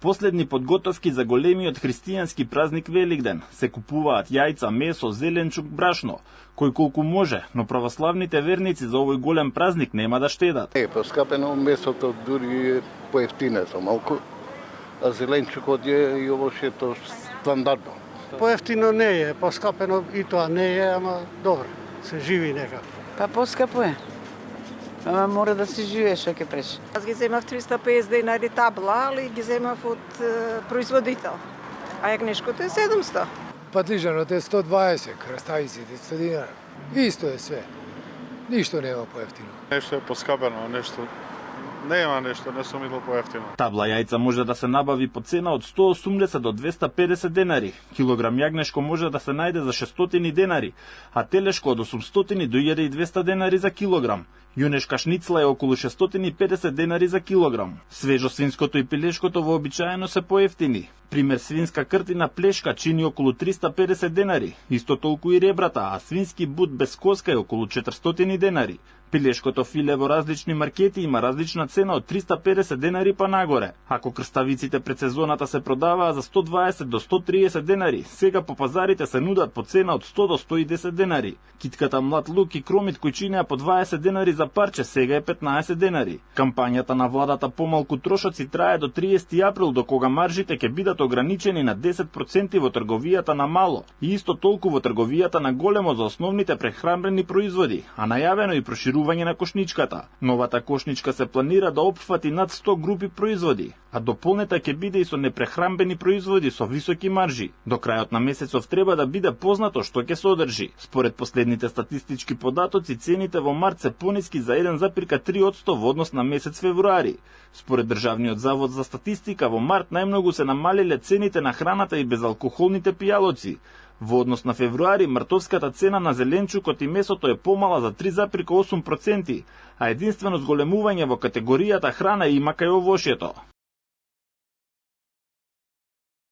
Последни подготовки за големиот христијански празник Великден. Се купуваат јајца, месо, зеленчук, брашно, кој колку може, но православните верници за овој голем празник нема да штедат. Поскапено месото дури поевтинето малку, а зеленчукот е и овошето стандардно. Поевтино не е, поскапено и тоа не е, ама добро, се живи некако. Па поскапо е. Ама мора да се живее, што ќе преш. Аз ги земав 350 денари табла, али ги земав од производител. А јагнешкото е 700. Патлижанот е 120, краставиците 100 динара. Исто е све. Ништо нема поевтино. Нешто е поскапено, нешто нема нешто, не сум видел поевтино. Табла јајца може да се набави по цена од 180 до 250 денари. Килограм јагнешко може да се најде за 600 денари, а телешко од 800 до 1200 денари за килограм. Јунешка шницла е околу 650 денари за килограм. Свежо свинското и пилешкото вообичаено се поевтини. Пример, свинска кртина плешка чини околу 350 денари, исто толку и ребрата, а свински бут без коска е околу 400 денари. Пилешкото филе во различни маркети има различна цена од 350 денари па нагоре. Ако крставиците пред сезоната се продаваа за 120 до 130 денари, сега по пазарите се нудат по цена од 100 до 110 денари. Китката млад лук и кромит кои чинеа по 20 денари за парче сега е 15 денари. Кампањата на владата помалку трошоци трае до 30 април, до кога маржите ќе бидат ограничени на 10% во трговијата на мало и исто толку во трговијата на големо за основните прехранбени производи, а најавено и проширување на кошничката. Новата кошничка се планира да опфати над 100 групи производи, а дополнета ќе биде и со непрехранбени производи со високи маржи. До крајот на месецов треба да биде познато што ќе содржи. Според последните статистички податоци, цените во март се пониски за 1,3% во однос на месец февруари. Според Државниот завод за статистика, во март најмногу се намалиле цените на храната и безалкохолните пијалоци. Во однос на февруари, мартовската цена на зеленчукот и месото е помала за 3,8%, а единствено зголемување во категоријата храна има кај овошјето.